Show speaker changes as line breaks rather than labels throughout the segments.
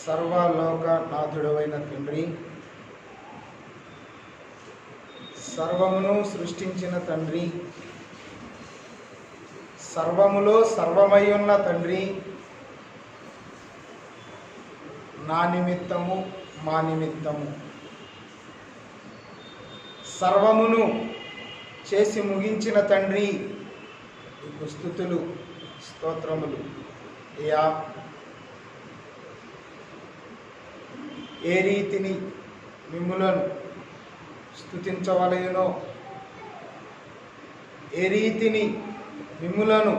సర్వలోకనాథుడవైన తండ్రి, సర్వమును సృష్టించిన తండ్రి, సర్వములో సర్వమై ఉన్న తండ్రి, నా నిమిత్తము మా నిమిత్తము సర్వమును చేసి ముగించిన తండ్రి, నీకు స్తుతులు స్తోత్రములు. అయ్యా, ఏ రీతిని మిమ్ములను స్తుతించవలెనో, ఏ రీతిని మిమ్ములను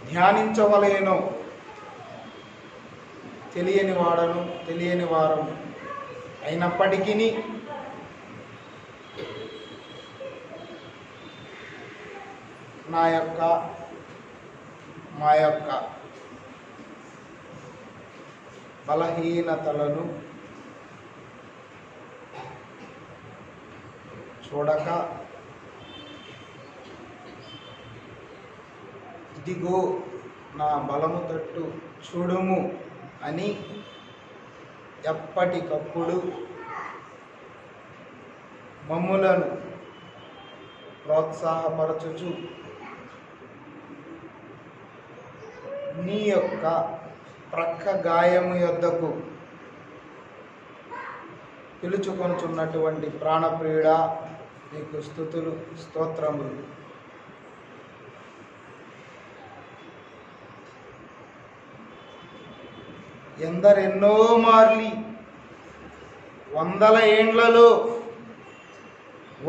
ధ్యానించవలెనో తెలియని వారం అయినప్పటికీ మా యొక్క బలహీనతలను చూడక, ఇదిగో నా బలము తట్టు చూడుము అని ఎప్పటికప్పుడు మమ్ములను ప్రోత్సాహపరచుచు నీ యొక్క ప్రక్క గాయము యొద్దకు పిలుచుకొనుచున్నటువంటి ప్రాణప్రియుడా, నీకు స్తుతులు స్తోత్రములు. ఎందరెన్నో మార్లి 100 ఏండ్లలో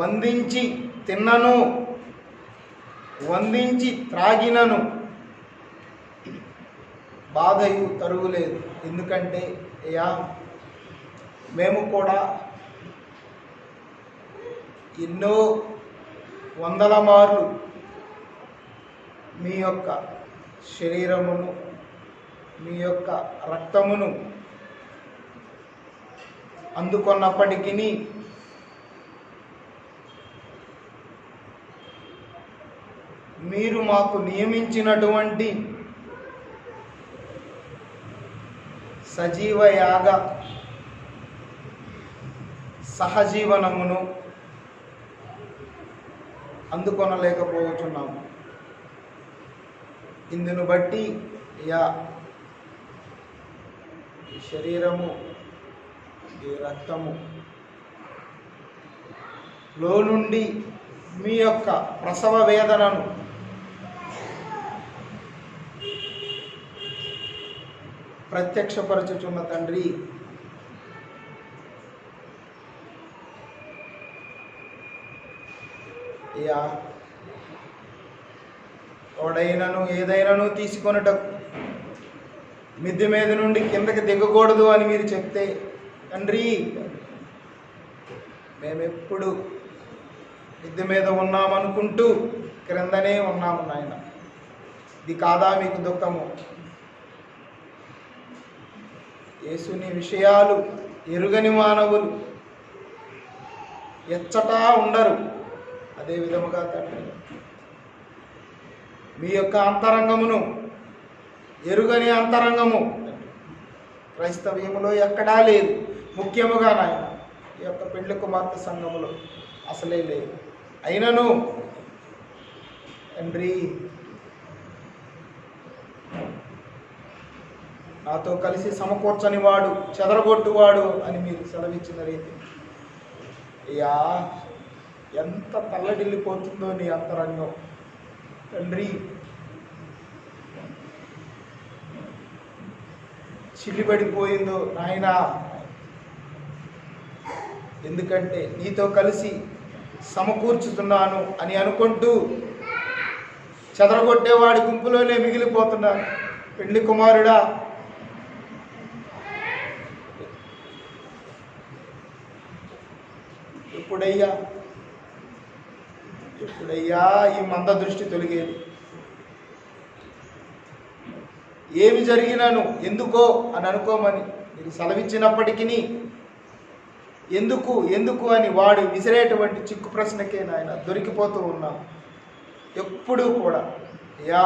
వందించి తిన్నను, వందించి త్రాగినను బాధయు తరుగులేదు. ఎందుకంటే అయ్యా, మేము కూడా ఎన్నో 100 మార్లు మీ యొక్క శరీరమును, మీ యొక్క రక్తమును అందుకున్నప్పటికీ మీరు మాకు నియమించినటువంటి సజీవ యాగ సహజీవనమును అందుకొనలేకపోతున్నాము. ఇందును బట్టి ఈ శరీరము, ఈ రక్తము లో నుండి మీ యొక్క ప్రసవ వేదనను ప్రత్యక్షపరచుచున్న తండ్రి, తోడైనను ఏదైనాను తీసుకొనుటకు మిద్దె మీద నుండి కిందకి దిగకూడదు అని మీరు చెప్తే తండ్రి, మేమెప్పుడు మిద్దె మీద ఉన్నామనుకుంటూ క్రిందనే ఉన్నాము నాయన. ఇది కాదా మీకు దుఃఖము? యేసుని విషయాలు ఎరుగని మానవులు ఎచ్చటా ఉండరు. అదే విధముగా తండ్రి, మీ యొక్క అంతరంగమును ఎరుగని అంతరంగము క్రైస్తవ్యములో ఎక్కడా లేదు. ముఖ్యముగా నాయన ఈ యొక్క పెండ్లి కుమార్తె సంఘములో అసలే లేదు. అయినను తండ్రి, నాతో కలిసి సమకూర్చని వాడు చెదరగొట్టువాడు అని మీరు సెలవిచ్చిన రీతి అయ్యా, ఎంత తల్లడిల్లిపోతుందో నీ అంతరంగం తండ్రి. చిల్లిపడిపోయిందో నాయన. ఎందుకంటే నీతో కలిసి సమకూర్చుతున్నాను అని అనుకుంటూ చెదరగొట్టేవాడి గుంపులోనే మిగిలిపోతున్నాను. పెళ్లి కుమారుడా, ఎప్పుడయ్యా ఈ మంద దృష్టి తొలిగేది? ఏమి జరిగినాను ఎందుకో అని అనుకోమని మీరు సెలవిచ్చినప్పటికీ ఎందుకు ఎందుకు అని వాడు విసిరేటువంటి చిక్కు ప్రశ్నకే నాయన దొరికిపోతూ ఉన్నాం ఎప్పుడూ కూడా. అయ్యా,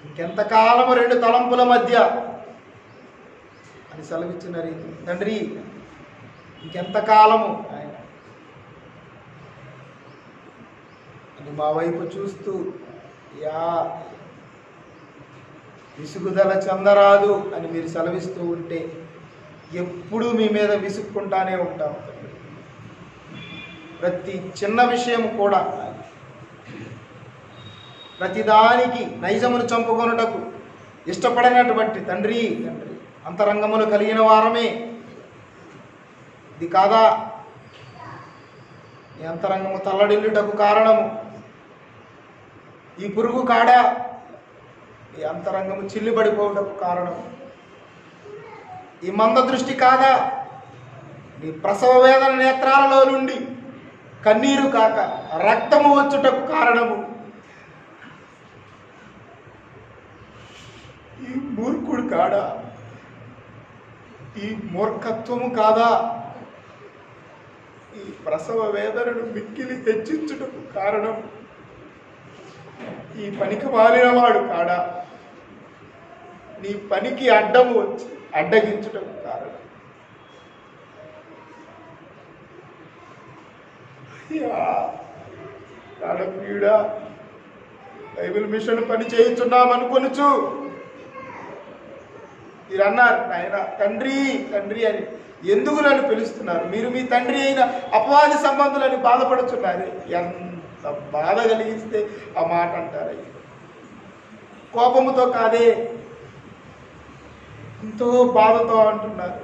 ఇంకెంతకాలము రెండు తలంపుల మధ్య అని సెలవిచ్చిన రీతి తండ్రి, ఇంకెంతకాలము ఆయన అని మా వైపు చూస్తూ యా విసుగుదల చెందరాదు అని మీరు సెలవిస్తూ ఉంటే ఎప్పుడూ మీ మీద విసుక్కుంటానే ఉంటాం. ప్రతి చిన్న విషయం కూడా ప్రతిదానికి నైజమును చంపుకొనుటకు ఇష్టపడినటువంటి తండ్రి అంతరంగములు కలిగిన వారమే. ఇది కాదా ఈ అంతరంగము తల్లడిల్లుటకు కారణము? ఈ పురుగు కాడా ఈ అంతరంగము చిల్లిపడిపోవుటకు కారణం? ఈ మంద దృష్టి కాదా నీ ప్రసవ వేదన నేత్రాలలో నుండి కన్నీరు కాక రక్తము వచ్చుటకు కారణము? ఈ మూర్ఖుడు కాడా? ఈ మూర్ఖత్వము కాదా ఈ ప్రసవ వేదనను మిక్కిలి తెచ్చించుటకు కారణం? ఈ పనికి మాలినవాడు కాడా నీ పనికి అడ్డము వచ్చి అడ్డగించుటకు కారణం? ప్రాణప్రియుడా, బైబిల్ మిషన్ పని చేయించున్నామనుకొనుచు మీరు అన్నారు నాయన తండ్రి తండ్రి అని ఎందుకు నన్ను పిలుస్తున్నారు? మీరు మీ తండ్రి అయిన అపవాది సంబంధులని బాధపడుతున్నారు. ఎంత బాధ కలిగిస్తే ఆ మాట అంటారు. కోపముతో కాదే, ఎంతో బాధతో అంటున్నారు.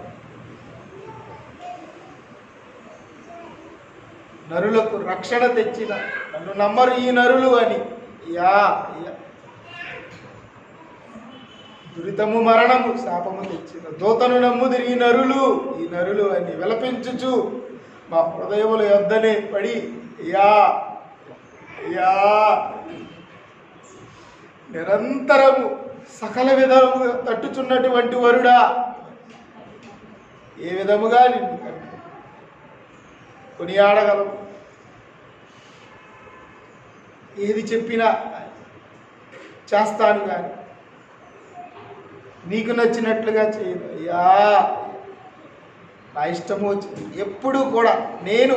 నరులకు రక్షణ తెచ్చిన నన్ను నమ్మరు ఈ నరులు అని. దురితము మరణము శాపము తెచ్చిన దూతను నమ్ముది ఈ నరులు అని విలపించుచు మా హృదయముల యొద్దనే పడి నిరంతరము సకల విధముగా తట్టుచున్నటువంటి వరుడా, ఏ విధముగా నిన్ను కొనియాడగలము? ఏది చెప్పినా చేస్తాను కానీ నీకు నచ్చినట్లుగా చేయను. నా ఇష్టము వచ్చింది ఎప్పుడు కూడా నేను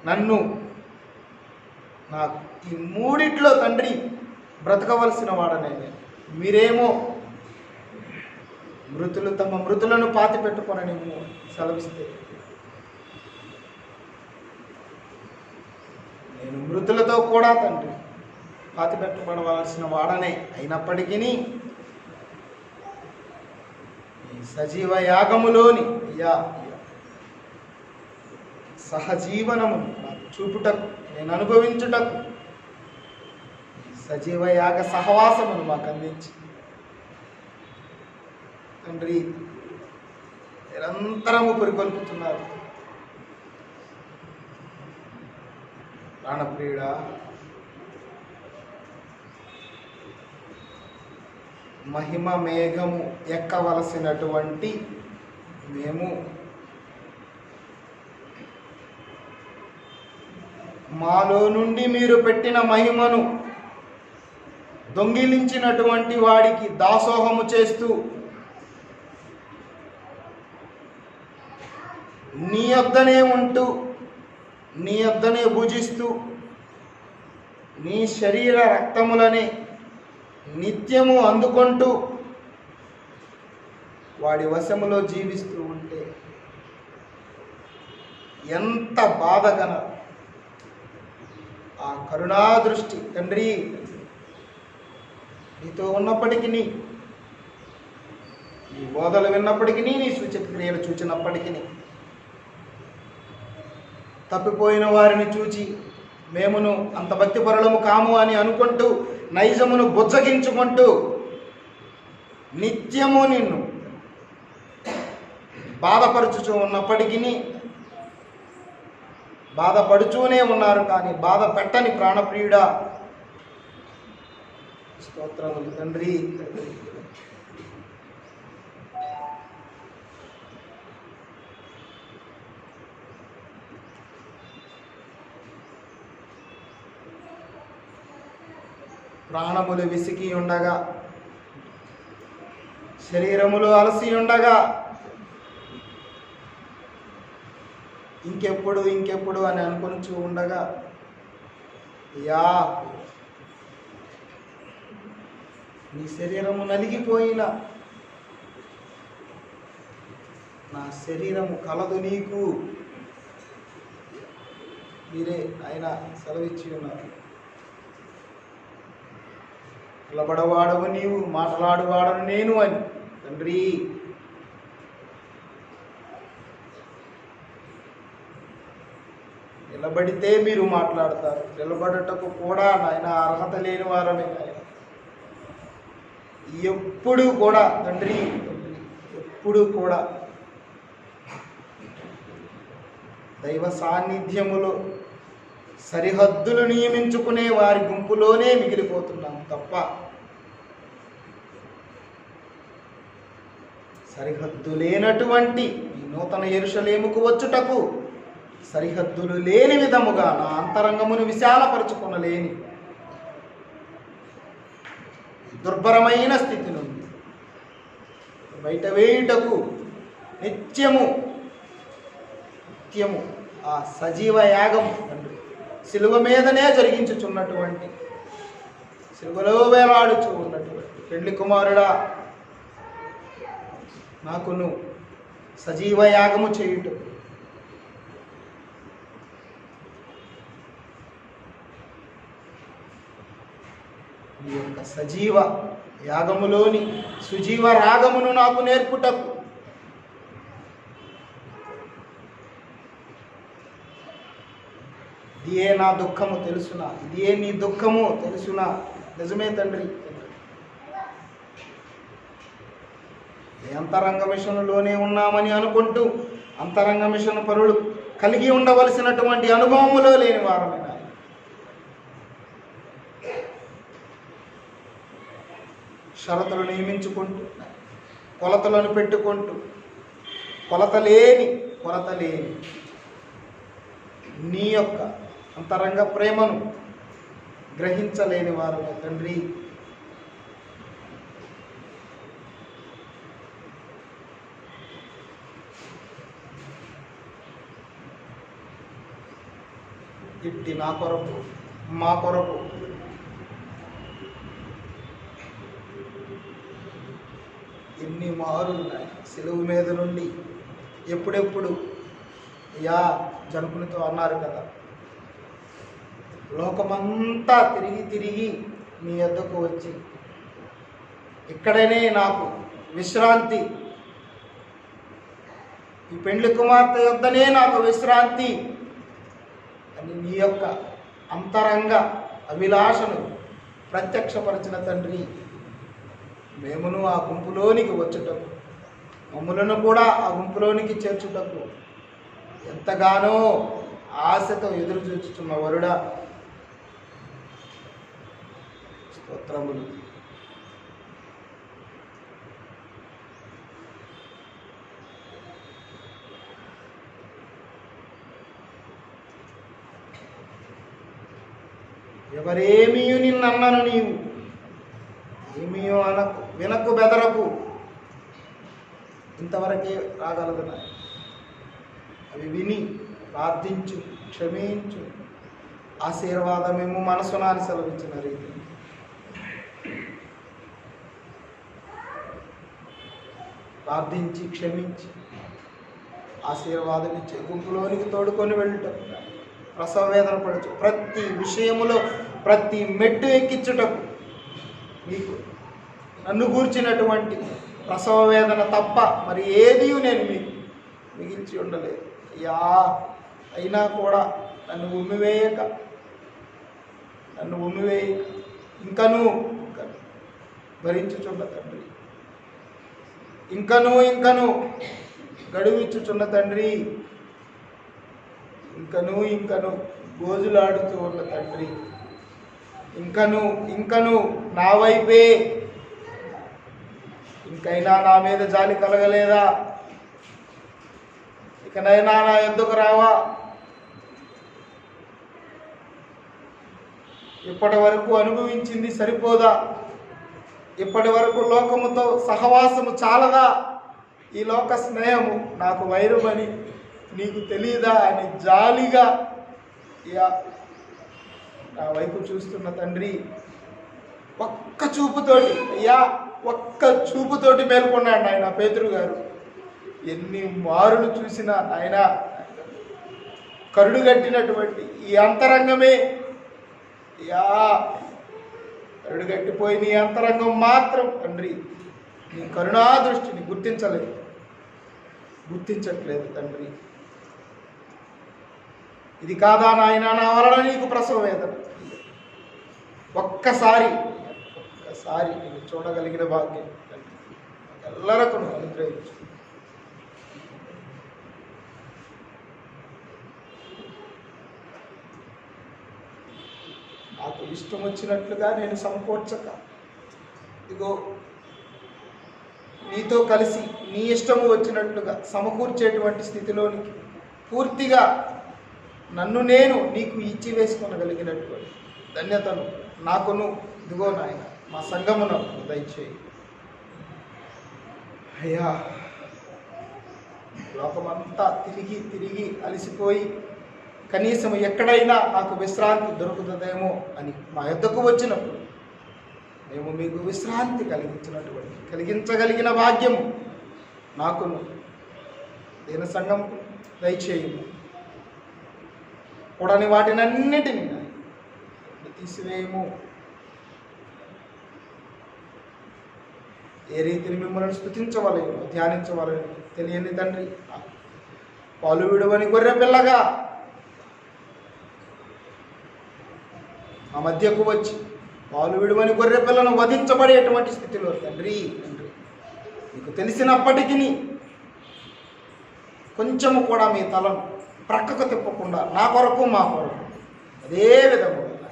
నన్ను నాకు ఈ మూడిట్లో తండ్రి బ్రతకవలసిన వాడనే నేను. మీరేమో మృతులు తమ మృతులను పాతి పెట్టుకొనని సెలవిస్తే నేను మృతులతో కూడా తండ్రి పాతి పెట్టుకోవలసిన వాడనే. అయినప్పటికీ సజీవ యాగములోని సహజీవనము నాకు చూపుటకు నేను అనుభవించుటకు సజీవ యాగ సహవాసమును మాకు అందించి తండ్రి నిరంతరము పరికొల్పుతున్నారు. ప్రాణప్రియుడా, మహిమ మేఘము ఎక్కవలసినటువంటి మేము మాలో నుండి మీరు పెట్టిన మహిమను దొంగిలించినటువంటి వాడికి దాసోహము చేస్తూ నీ యొద్దనే ఉంటూ నీ యొద్దనే భుజిస్తూ నీ శరీర రక్తములని నిత్యము అందుకుంటూ వాడి వశములో జీవిస్తూ ఉంటే ఎంత బాధగన ఆ కరుణాదృష్టి తండ్రి నీతో ఉన్నప్పటికీ నీ బోధలు విన్నప్పటికీ నీ సూచక క్రియలు చూచినప్పటికీ తప్పిపోయిన వారిని చూచి మేమును అంత భక్తిపరులము కాము అని అనుకుంటూ నైజమును బుజ్జగించుకుంటూ నిత్యము నిన్ను బాధపరుచుచూ ఉన్నప్పటికీ బాధపడుచూనే ఉన్నారు, కానీ బాధ పెట్టని ప్రాణప్రియుడా స్తోత్రములు తండ్రి. ప్రాణములు విసిగి ఉండగా, శరీరములు అలసి ఉండగా ఇంకెప్పుడు అని అనుకొనిచూ ఉండగా నీ శరీరము నలిగిపోయిన నా శరీరము కలదు నీకు మీరే ఆయన సెలవిచ్చి ఉన్నారు. నిలబడవాడవు నీవు, మాట్లాడువాడను నేను అని తండ్రి. నిలబడితే మీరు మాట్లాడతారు, నిలబడటకు కూడా నాయన అర్హత లేని వారమే. ఎప్పుడు కూడా తండ్రి, ఎప్పుడు కూడా దైవ సాన్నిధ్యములో సరిహద్దులు నియమించుకునే వారి గుంపులోనే మిగిలిపోతున్నాం తప్ప సరిహద్దు లేనటువంటి ఈ నూతన యెరూషలేముకు వచ్చుటకు సరిహద్దులు లేని విధముగా నా అంతరంగమును విశాలపరచుకొనలేని దుర్భరమైన స్థితి నుండి బయట వేయుటకు నిత్యము ఆ సజీవ యాగము తండ్రి సిలువ మీదనే జరిగించుచున్నటువంటి, సిలువలో వేలాడుచు ఉన్నటువంటి పెళ్లి కుమారుడా, నాకును సజీవ యాగము చేయుట ఈ యొక్క సజీవ యాగములోని సుజీవ రాగమును నాకు నేర్పుటకు ఇదే నా దుఃఖము తెలుసునా, ఇదే నీ దుఃఖము తెలుసునా. నిజమే తండ్రి, అంతరంగ మిషన్లోనే ఉన్నామని అనుకుంటూ అంతరంగ మిషన్ పరులు కలిగి ఉండవలసినటువంటి అనుభవములో లేని వారమే. షరతులు నియమించుకుంటూ కొలతలను పెట్టుకుంటూ కొరత లేని నీ యొక్క అంతరంగ ప్రేమను గ్రహించలేని వారమే తండ్రి. ఇట్టి నా కొరకు మా కొరకు ఎన్ని మారులు సిలువు మీద నుండి ఎప్పుడెప్పుడు జనకునితో అన్నారు కదా, లోకమంతా తిరిగి మీ వద్దకు వచ్చి ఇక్కడనే నాకు విశ్రాంతి, ఈ పెండ్లి కుమార్తె యొద్దనే నాకు విశ్రాంతి అని నీ యొక్క అంతరంగ అభిలాషను ప్రత్యక్షపరిచిన తండ్రి, మేమును ఆ గుంపులోనికి వచ్చుటకు, మమ్ములను కూడా ఆ గుంపులోనికి చేర్చుటకు ఎంతగానో ఆశతో ఎదురు చూచుచున్న వరుడా స్తోత్రములు. ఎవరేమీయు నిన్నన్నను నీవు ఏమీయో అనకు, వినకు, బెదరకు. ఇంతవరకే రాగలదు. అవి విని ప్రార్థించు, క్షమించు. ఆశీర్వాదమేమో మనసునాన్ని సెలవించిన రీతి ప్రార్థించి క్షమించి ఆశీర్వాదం ఇచ్చే గుంపులోనికి తోడుకొని వెళ్ళటం, ప్రసవ వేదన పడచ్చు, ప్రతి విషయములో ప్రతి మెట్టు ఎక్కించుటకు మీకు నన్ను గూర్చినటువంటి ప్రసవ వేదన తప్ప మరి ఏదీ నేను మీకు మిగిల్చి ఉండలేదు. అయినా కూడా నన్ను ఉమ్మివేయక ఇంకనూ భరించుచున్న తండ్రి, ఇంకనూ గడువిచ్చుచున్న తండ్రి, ఇంకనూ గోజులాడుతూ ఉన్న తండ్రి, ఇంకనూ నా వైపే ఇంకైనా నా మీద జాలి కలగలేదా? ఇకనైనా నా యొద్దకు రావా? ఇప్పటి వరకు అనుభవించింది సరిపోదా? ఇప్పటి వరకు లోకముతో సహవాసము చాలదా? ఈ లోక స్నేహము నాకు వైరమని నీకు తెలియదా అని జాలిగా నా వైపు చూస్తున్న తండ్రి, ఒక్క చూపుతోటి మేల్కొన్నాడు ఆయన పేతురు గారు. ఎన్ని మారులు చూసినా ఆయన కరుడుగట్టినటువంటి ఈ అంతరంగమే కరుడుగట్టిపోయి నీ అంతరంగం మాత్రం తండ్రి నీ కరుణా దృష్టిని గుర్తించట్లేదు తండ్రి. ఇది కాదా నాయన నా వలన నీకు ప్రసవ వేదన? ఒక్కసారి నేను చూడగలిగిన భాగ్యం ఎల్లరకు అనుగ్రహించు. నాకు ఇష్టం వచ్చినట్లుగా నేను సమకూర్చక, ఇదిగో నీతో కలిసి నీ ఇష్టము వచ్చినట్లుగా సమకూర్చేటువంటి స్థితిలోనికి పూర్తిగా నన్ను నేను నీకు ఇచ్చి వేసుకోగలిగినటువంటి ధన్యతను నాకును ఇదిగో నాయన మా సంఘమును దయచేయి అయ్యా. లోకమంతా తిరిగి అలసిపోయి కనీసం ఎక్కడైనా నాకు విశ్రాంతి దొరుకుతుందేమో అని మా యొద్దకు వచ్చినప్పుడు మేము మీకు విశ్రాంతి కలిగించగలిగిన భాగ్యము నాకును దీన సంఘం దయచేయము. కూడని వాటినన్నిటినీ తీసివేయము. ఏ రీతిని మిమ్మల్ని స్తుతించవలేను ధ్యానించవలేను తెలియని తండ్రి, పాలు విడువని గొర్రె పిల్లగా ఆ మధ్యకు వచ్చి పాలు విడువని గొర్రె పిల్లను వధించబడేటువంటి స్థితిలో తండ్రి మీకు తెలిసినప్పటికీ కొంచెము కూడా మీ తలను ప్రక్కకు తిప్పకుండా నా కొరకు మా కొరకు అదే విధముగా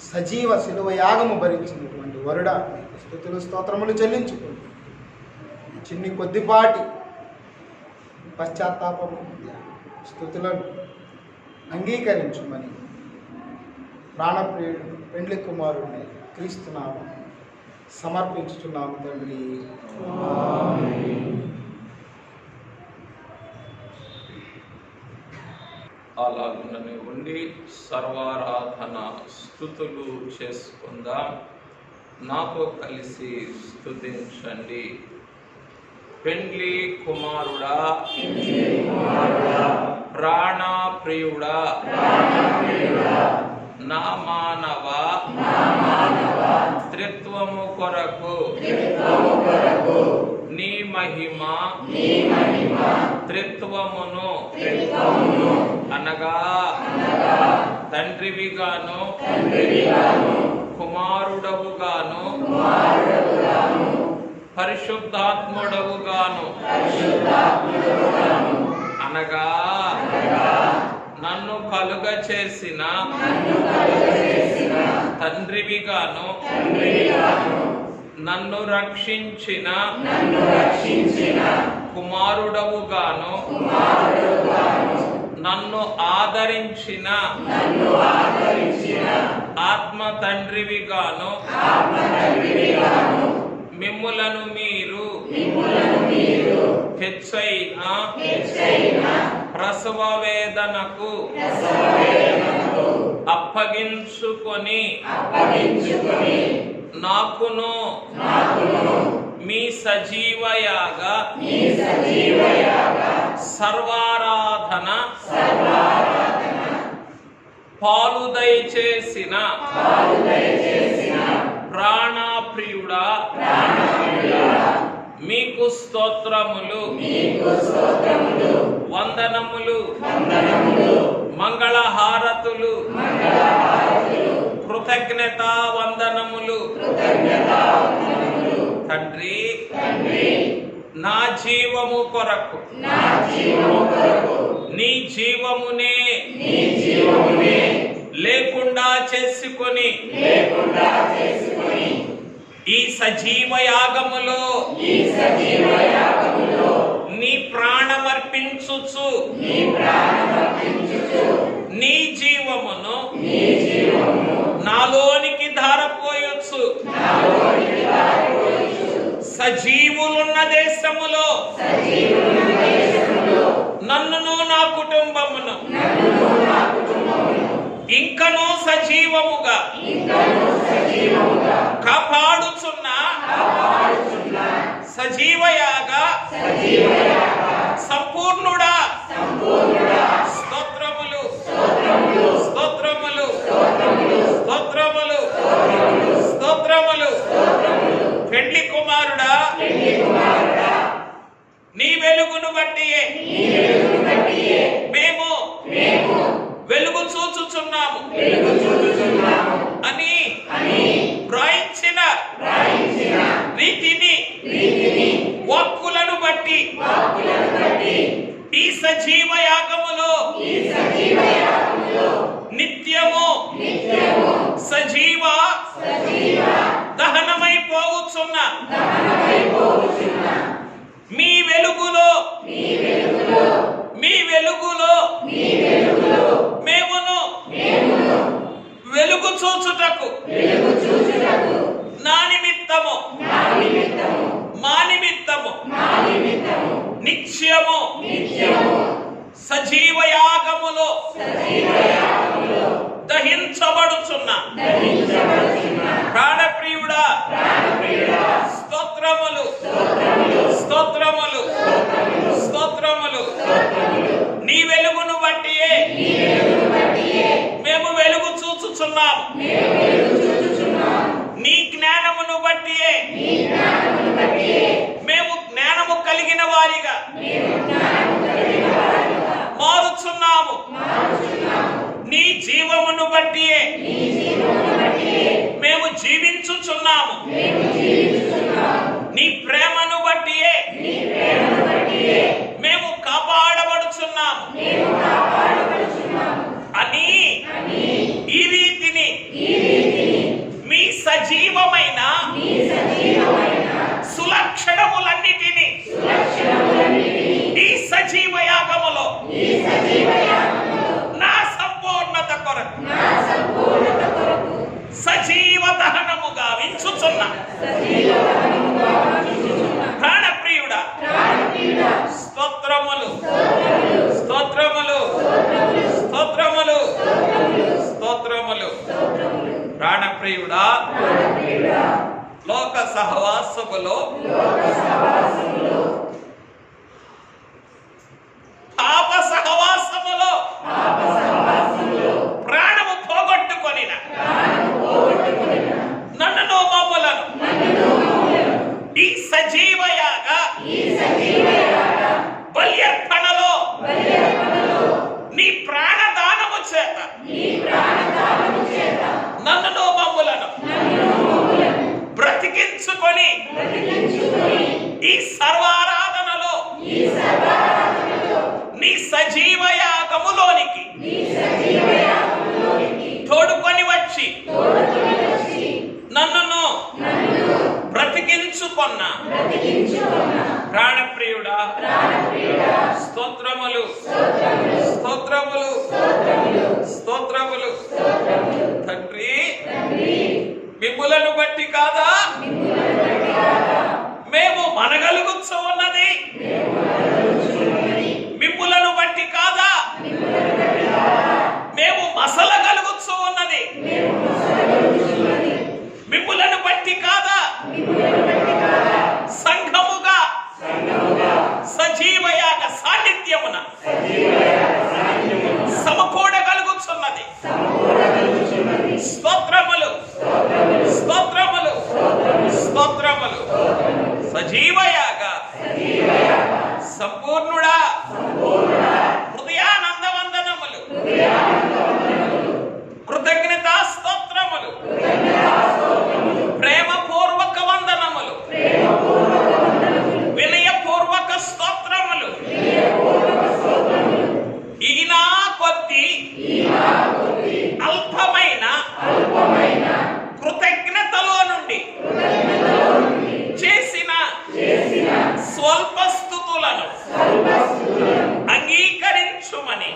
సజీవ శిలువ యాగము భరించినటువంటి వరుడా మీకు స్తుతులు స్తోత్రములు చెల్లించుకోండి. చిన్ని కొద్దిపాటి పశ్చాత్తాపము స్తుతులను అంగీకరించుమని ప్రాణప్రియుడు పెండ్లి కుమారుడిని క్రీస్తునామం సమర్పించుచున్నాము తండ్రి.
అలాగుననే ఉండి సర్వారాధన స్తుతులు చేసుకుందాం. నాతో కలిసి స్తుతించండి. పెండ్లి కుమారుడా, ప్రాణప్రియుడా, నా మానవ త్రిత్వము కొరకు నీ మహిమ త్రిత్వమును అనగా తండ్రివిగాను కుమారుడవుగాను పరిశుద్ధాత్ముడవుగాను అనగా నన్ను కలుగ చేసిన తండ్రివిగాను నన్ను రక్షించిన కుమారుడవుగాను నన్ను ఆదరించిన ఆత్మ తండ్రివిగాను మిమ్ములను మీరు హెచ్చైన ప్రసవ వేదనకు అప్పగించుకొని నాకును మీ సజీవయాగ సర్వారాధన పాలు దయచేసిన ప్రాణప్రియుడా మీకు స్తోత్రములు వందనములు మంగళహారతులు కృతజ్ఞత వందనములు తండ్రి నా జీవము కొరకు నీ జీవమునే లేకుండా చేసుకొని ఈ సజీవ యాగములో నీ ప్రాణమర్పించుచు నీ జీవమును నాలోనికి ధారపోయొచ్చు సజీవులున్న దేశములో నన్నును నా కుటుంబమును ఇంకనూ సజీవముగా కాపాడుచున్న సజీవయాగా సంపూర్ణుడా స్తోత్రములు స్తోత్రములు స్తోత్రములు స్తోత్రములు పెండ్లి కుమారుడా నీ వెలుగును బట్టియే మేము వెలుగు చూచుచున్నాము అని వ్రాయించిన రీతిని వాక్కులను బట్టి ఈ సజీవ యాగములో నిత్యము సజీవ దహనమైపోవచ్చున్న మీ వెలుగులో మేమును వెలుగు చూచుటకు నా నిమిత్తము మా నిమిత్తము నిత్యము సజీవ యాగములో దహించబడుచున్న ప్రాణప్రియుడా స్తోత్రములు స్తోత్రములు స్తోత్రములు నీ వెలుగును బట్టియే మేము వెలుగు చూచుచున్నాము నీ జ్ఞానమును బట్టియే మేము జ్ఞానము కలిగిన వారిగా మారుచున్నాము నీ జీవమును బట్టియే మేము జీవించుచున్నాము నీ ప్రేమను బట్టియే మేము కాపాడబడుచున్నాము అని ఈ రీతిని మీ సజీవమైన సులక్షణములన్నిటినీ ఈ సజీవ యాగములో నా సంపూర్ణత కొరకు సజీవ దహనముగా వించుచున్న ప్రాణప్రియుడా స్తోత్రములు స్తోత్రములు స్తోత్రములు స్తోత్రములు ప్రాణప్రియుడా లోక సహవాసములో పాప సహవాసములో ప్రాణము పోగొట్టుకొనిన నన్ను మమ్ములను ఈ సజీవయాగ బల్యర్పణలో నీ ప్రాణదానము చేత నన్ను మమ్ములను బ్రతికించుకొని ఈ సర్వారాధనలో నీ సజీవ యాగములోనికి తోడుకొని వచ్చి నన్ను బ్రతికించుకొన్న ప్రాణప్రియుడా స్తోత్రములు స్తోత్రములు స్తోత్రములు తండ్రి మిమ్ములను బట్టి కాదా మేము మనగలుగుచు ఉన్నది మిమ్ములను బట్టి కాదా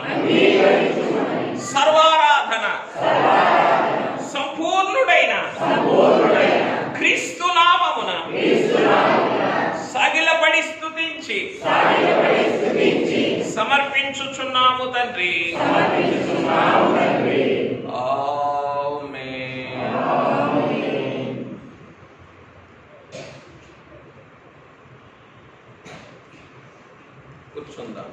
అంగీకరించుమని సర్వారాధన సంపూర్ణుడైన క్రీస్తు నామమున సాగిలపడి స్తుతించి సమర్పించుచున్నాము తండ్రి. ఆమేన్. కూర్చుందాం.